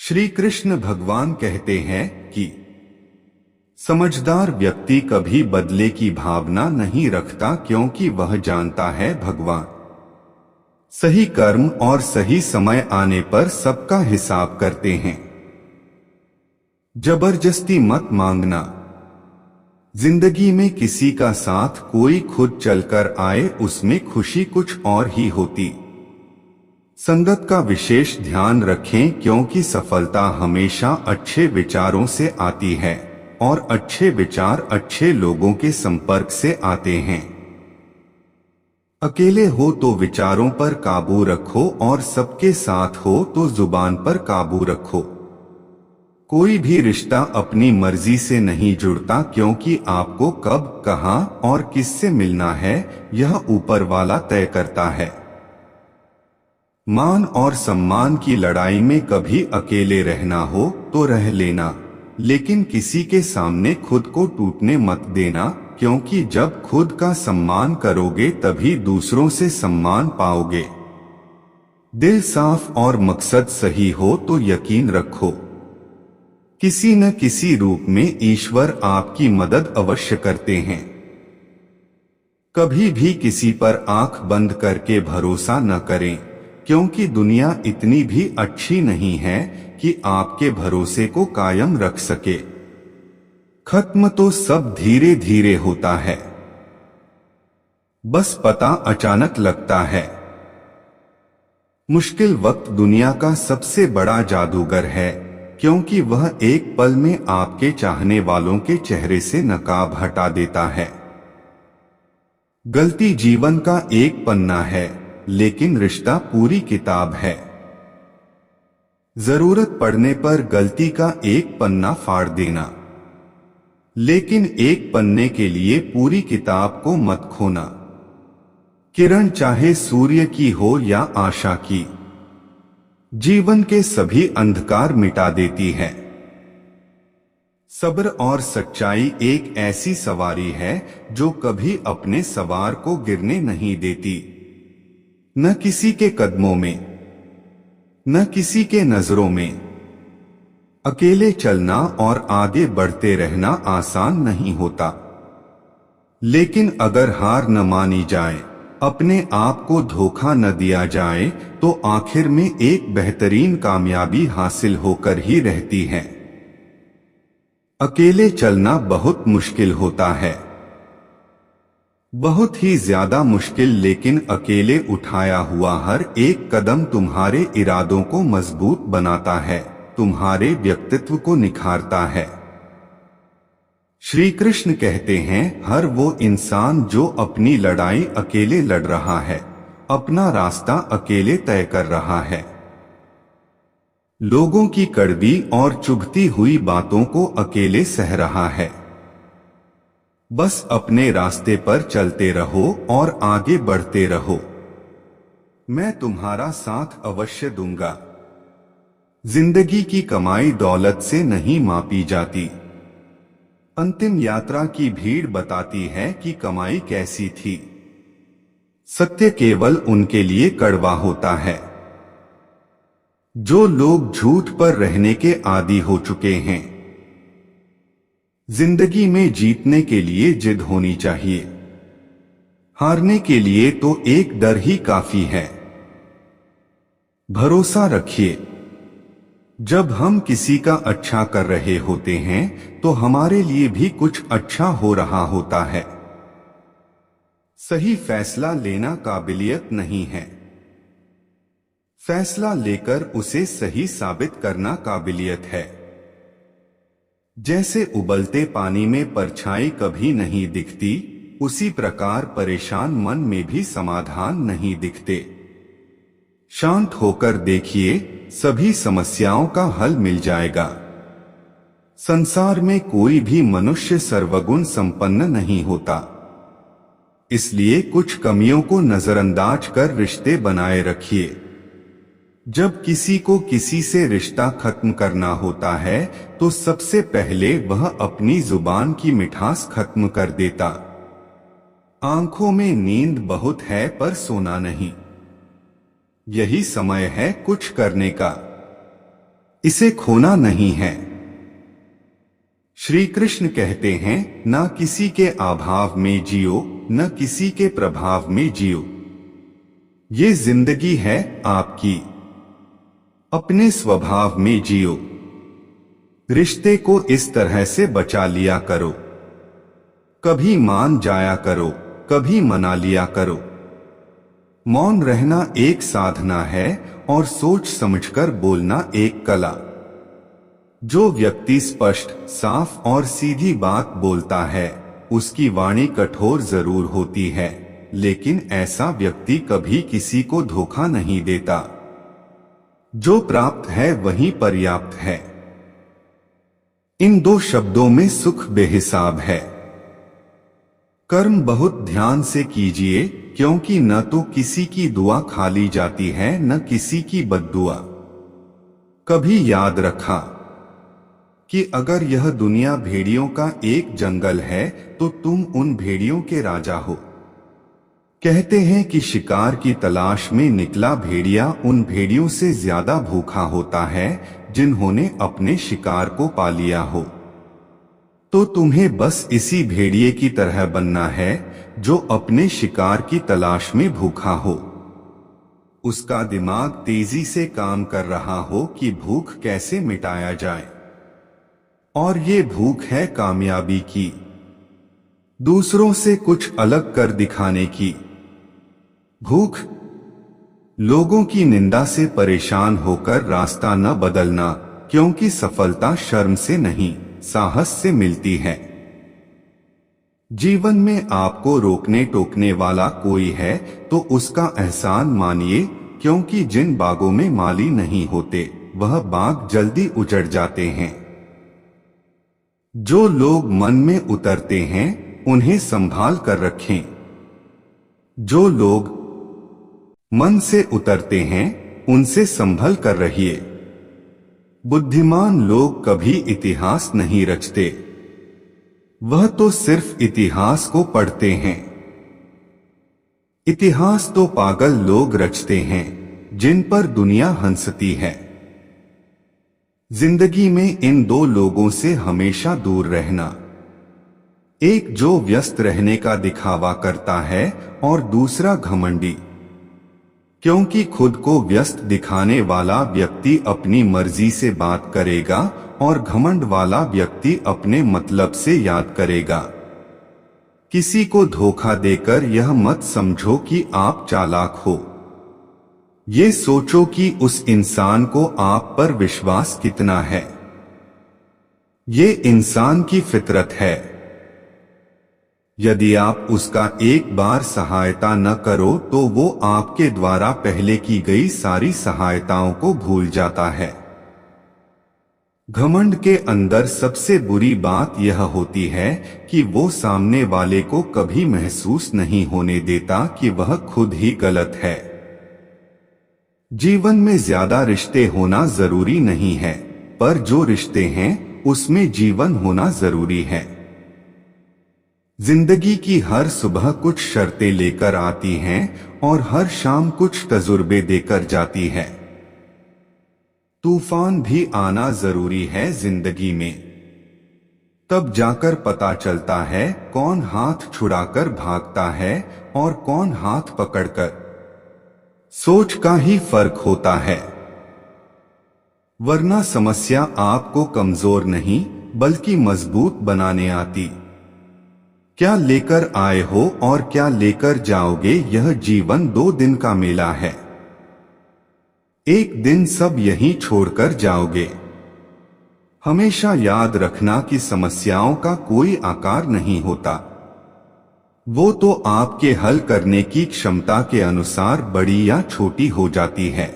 श्री कृष्ण भगवान कहते हैं कि समझदार व्यक्ति कभी बदले की भावना नहीं रखता, क्योंकि वह जानता है भगवान सही कर्म और सही समय आने पर सबका हिसाब करते हैं। जबरदस्ती मत मांगना। जिंदगी में किसी का साथ कोई खुद चलकर आए, उसमें खुशी कुछ और ही होती। संगत का विशेष ध्यान रखें, क्योंकि सफलता हमेशा अच्छे विचारों से आती है और अच्छे विचार अच्छे लोगों के संपर्क से आते हैं। अकेले हो तो विचारों पर काबू रखो और सबके साथ हो तो जुबान पर काबू रखो। कोई भी रिश्ता अपनी मर्जी से नहीं जुड़ता, क्योंकि आपको कब, कहां और किससे मिलना है यह ऊपर वाला तय करता है। मान और सम्मान की लड़ाई में कभी अकेले रहना हो तो रह लेना, लेकिन किसी के सामने खुद को टूटने मत देना, क्योंकि जब खुद का सम्मान करोगे तभी दूसरों से सम्मान पाओगे। दिल साफ और मकसद सही हो तो यकीन रखो, किसी न किसी रूप में ईश्वर आपकी मदद अवश्य करते हैं। कभी भी किसी पर आंख बंद करके भरोसा न करें, क्योंकि दुनिया इतनी भी अच्छी नहीं है कि आपके भरोसे को कायम रख सके। खत्म तो सब धीरे धीरे होता है, बस पता अचानक लगता है। मुश्किल वक्त दुनिया का सबसे बड़ा जादूगर है, क्योंकि वह एक पल में आपके चाहने वालों के चेहरे से नकाब हटा देता है। गलती जीवन का एक पन्ना है, लेकिन रिश्ता पूरी किताब है। जरूरत पड़ने पर गलती का एक पन्ना फाड़ देना, लेकिन एक पन्ने के लिए पूरी किताब को मत खोना। किरण चाहे सूर्य की हो या आशा की, जीवन के सभी अंधकार मिटा देती है। सब्र और सच्चाई एक ऐसी सवारी है जो कभी अपने सवार को गिरने नहीं देती। न किसी के कदमों में, न किसी के नजरों में। अकेले चलना और आगे बढ़ते रहना आसान नहीं होता, लेकिन अगर हार न मानी जाए, अपने आप को धोखा न दिया जाए, तो आखिर में एक बेहतरीन कामयाबी हासिल होकर ही रहती है। अकेले चलना बहुत मुश्किल होता है, बहुत ही ज्यादा मुश्किल, लेकिन अकेले उठाया हुआ हर एक कदम तुम्हारे इरादों को मजबूत बनाता है, तुम्हारे व्यक्तित्व को निखारता है। श्री कृष्ण कहते हैं, हर वो इंसान जो अपनी लड़ाई अकेले लड़ रहा है, अपना रास्ता अकेले तय कर रहा है, लोगों की कड़वी और चुभती हुई बातों को अकेले सह रहा है। बस अपने रास्ते पर चलते रहो और आगे बढ़ते रहो। मैं तुम्हारा साथ अवश्य दूंगा। जिंदगी की कमाई दौलत से नहीं मापी जाती। अंतिम यात्रा की भीड़ बताती है कि कमाई कैसी थी। सत्य केवल उनके लिए कड़वा होता है जो लोग झूठ पर रहने के आदी हो चुके हैं। जिंदगी में जीतने के लिए जिद होनी चाहिए, हारने के लिए तो एक डर ही काफी है। भरोसा रखिए, जब हम किसी का अच्छा कर रहे होते हैं तो हमारे लिए भी कुछ अच्छा हो रहा होता है। सही फैसला लेना काबिलियत नहीं है, फैसला लेकर उसे सही साबित करना काबिलियत है। जैसे उबलते पानी में परछाई कभी नहीं दिखती, उसी प्रकार परेशान मन में भी समाधान नहीं दिखते। शांत होकर देखिए, सभी समस्याओं का हल मिल जाएगा। संसार में कोई भी मनुष्य सर्वगुण संपन्न नहीं होता, इसलिए कुछ कमियों को नजरअंदाज कर रिश्ते बनाए रखिए। जब किसी को किसी से रिश्ता खत्म करना होता है तो सबसे पहले वह अपनी जुबान की मिठास खत्म कर देता। आंखों में नींद बहुत है पर सोना नहीं, यही समय है कुछ करने का। इसे खोना नहीं है। श्री कृष्ण कहते हैं, ना किसी के अभाव में जियो, न किसी के प्रभाव में जियो। ये जिंदगी है आपकी, अपने स्वभाव में जियो। रिश्ते को इस तरह से बचा लिया करो, कभी मान जाया करो, कभी मना लिया करो। मौन रहना एक साधना है और सोच समझकर बोलना एक कला। जो व्यक्ति स्पष्ट, साफ और सीधी बात बोलता है, उसकी वाणी कठोर जरूर होती है, लेकिन ऐसा व्यक्ति कभी किसी को धोखा नहीं देता। जो प्राप्त है वही पर्याप्त है। इन दो शब्दों में सुख बेहिसाब है। कर्म बहुत ध्यान से कीजिए, क्योंकि न तो किसी की दुआ खाली जाती है, न किसी की बद्दुआ। कभी याद रखा कि अगर यह दुनिया भेड़ियों का एक जंगल है, तो तुम उन भेड़ियों के राजा हो। कहते हैं कि शिकार की तलाश में निकला भेड़िया उन भेड़ियों से ज्यादा भूखा होता है जिन्होंने अपने शिकार को पा लिया हो। तो तुम्हें बस इसी भेड़िए की तरह बनना है, जो अपने शिकार की तलाश में भूखा हो। उसका दिमाग तेजी से काम कर रहा हो कि भूख कैसे मिटाया जाए, और ये भूख है कामयाबी की, दूसरों से कुछ अलग कर दिखाने की भूख। लोगों की निंदा से परेशान होकर रास्ता न बदलना, क्योंकि सफलता शर्म से नहीं, साहस से मिलती है। जीवन में आपको रोकने टोकने वाला कोई है तो उसका एहसान मानिए, क्योंकि जिन बागों में माली नहीं होते, वह बाग जल्दी उजड़ जाते हैं। जो लोग मन में उतरते हैं, उन्हें संभाल कर रखें। जो लोग मन से उतरते हैं, उनसे संभल कर रहिए। बुद्धिमान लोग कभी इतिहास नहीं रचते, वह तो सिर्फ इतिहास को पढ़ते हैं। इतिहास तो पागल लोग रचते हैं, जिन पर दुनिया हंसती है। जिंदगी में इन दो लोगों से हमेशा दूर रहना, एक जो व्यस्त रहने का दिखावा करता है और दूसरा घमंडी, क्योंकि खुद को व्यस्त दिखाने वाला व्यक्ति अपनी मर्जी से बात करेगा और घमंड वाला व्यक्ति अपने मतलब से याद करेगा। किसी को धोखा देकर यह मत समझो कि आप चालाक हो। ये सोचो कि उस इंसान को आप पर विश्वास कितना है। ये इंसान की फितरत है। यदि आप उसका एक बार सहायता न करो तो वो आपके द्वारा पहले की गई सारी सहायताओं को भूल जाता है। घमंड के अंदर सबसे बुरी बात यह होती है कि वो सामने वाले को कभी महसूस नहीं होने देता कि वह खुद ही गलत है। जीवन में ज्यादा रिश्ते होना जरूरी नहीं है, पर जो रिश्ते हैं उसमें जीवन होना जरूरी है। जिंदगी की हर सुबह कुछ शर्तें लेकर आती हैं और हर शाम कुछ तजुर्बे देकर जाती है। तूफान भी आना जरूरी है जिंदगी में, तब जाकर पता चलता है कौन हाथ छुड़ाकर भागता है और कौन हाथ पकड़कर। सोच का ही फर्क होता है, वरना समस्या आपको कमजोर नहीं बल्कि मजबूत बनाने आती। क्या लेकर आए हो और क्या लेकर जाओगे, यह जीवन 2 दिन का मेला है। एक दिन सब यहीं छोड़कर जाओगे। हमेशा याद रखना कि समस्याओं का कोई आकार नहीं होता, वो तो आपके हल करने की क्षमता के अनुसार बड़ी या छोटी हो जाती है।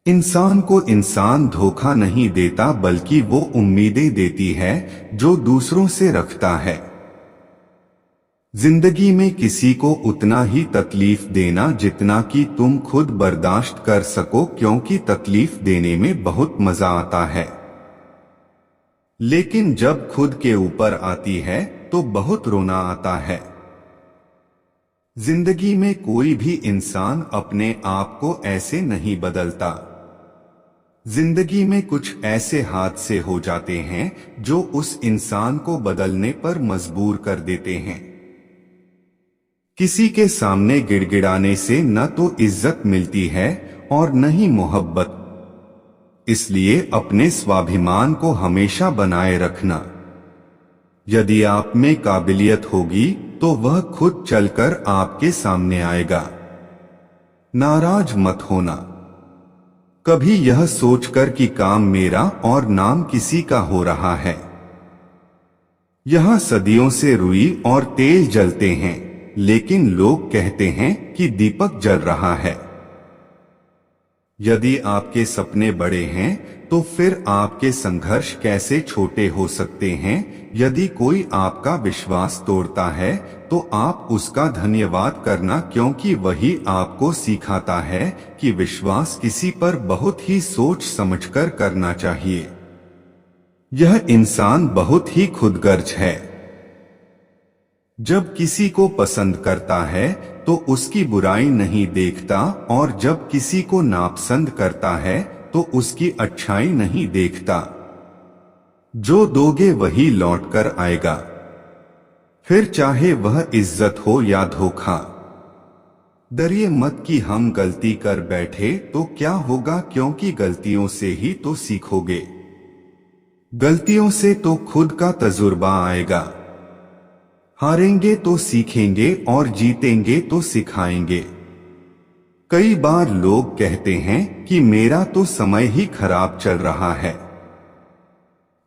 इंसान को इंसान धोखा नहीं देता, बल्कि वो उम्मीदें देती है जो दूसरों से रखता है। जिंदगी में किसी को उतना ही तकलीफ देना जितना कि तुम खुद बर्दाश्त कर सको, क्योंकि तकलीफ देने में बहुत मजा आता है, लेकिन जब खुद के ऊपर आती है तो बहुत रोना आता है। जिंदगी में कोई भी इंसान अपने आप को ऐसे नहीं बदलता। जिंदगी में कुछ ऐसे हादसे हो जाते हैं जो उस इंसान को बदलने पर मजबूर कर देते हैं। किसी के सामने गिड़गिड़ाने से न तो इज्जत मिलती है और न ही मोहब्बत। इसलिए अपने स्वाभिमान को हमेशा बनाए रखना। यदि आप में काबिलियत होगी तो वह खुद चलकर आपके सामने आएगा। नाराज मत होना कभी यह सोचकर कि काम मेरा और नाम किसी का हो रहा है। यहां सदियों से रुई और तेल जलते हैं, लेकिन लोग कहते हैं कि दीपक जल रहा है। यदि आपके सपने बड़े हैं तो फिर आपके संघर्ष कैसे छोटे हो सकते हैं। यदि कोई आपका विश्वास तोड़ता है तो आप उसका धन्यवाद करना, क्योंकि वही आपको सिखाता है कि विश्वास किसी पर बहुत ही सोच समझकर करना चाहिए। यह इंसान बहुत ही खुदगर्ज है। जब किसी को पसंद करता है तो उसकी बुराई नहीं देखता, और जब किसी को नापसंद करता है तो उसकी अच्छाई नहीं देखता। जो दोगे वही लौट कर आएगा, फिर चाहे वह इज्जत हो या धोखा। डरिए मत कि हम गलती कर बैठे तो क्या होगा, क्योंकि गलतियों से ही तो सीखोगे। गलतियों से तो खुद का तजुर्बा आएगा। हारेंगे तो सीखेंगे और जीतेंगे तो सिखाएंगे। कई बार लोग कहते हैं कि मेरा तो समय ही खराब चल रहा है,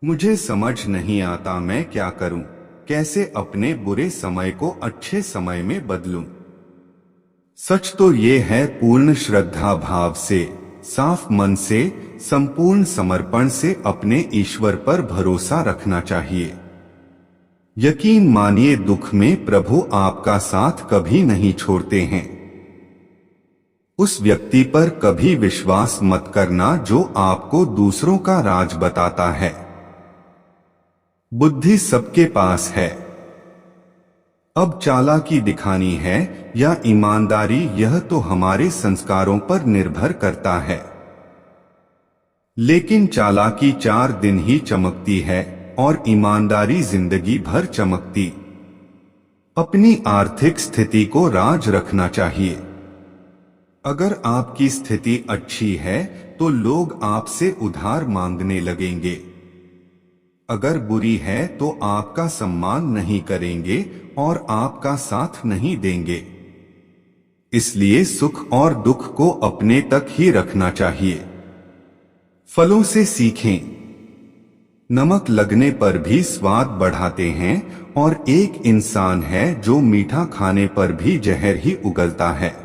मुझे समझ नहीं आता मैं क्या करूं, कैसे अपने बुरे समय को अच्छे समय में बदलूं। सच तो ये है, पूर्ण श्रद्धा भाव से, साफ मन से, संपूर्ण समर्पण से अपने ईश्वर पर भरोसा रखना चाहिए। यकीन मानिए, दुख में प्रभु आपका साथ कभी नहीं छोड़ते हैं। उस व्यक्ति पर कभी विश्वास मत करना जो आपको दूसरों का राज बताता है। बुद्धि सबके पास है, अब चालाकी दिखानी है या ईमानदारी, यह तो हमारे संस्कारों पर निर्भर करता है। लेकिन चालाकी 4 दिन ही चमकती है और ईमानदारी जिंदगी भर चमकती। अपनी आर्थिक स्थिति को राज रखना चाहिए। अगर आपकी स्थिति अच्छी है तो लोग आपसे उधार मांगने लगेंगे। अगर बुरी है तो आपका सम्मान नहीं करेंगे और आपका साथ नहीं देंगे। इसलिए सुख और दुख को अपने तक ही रखना चाहिए। फलों से सीखें, नमक लगने पर भी स्वाद बढ़ाते हैं, और एक इंसान है जो मीठा खाने पर भी जहर ही उगलता है।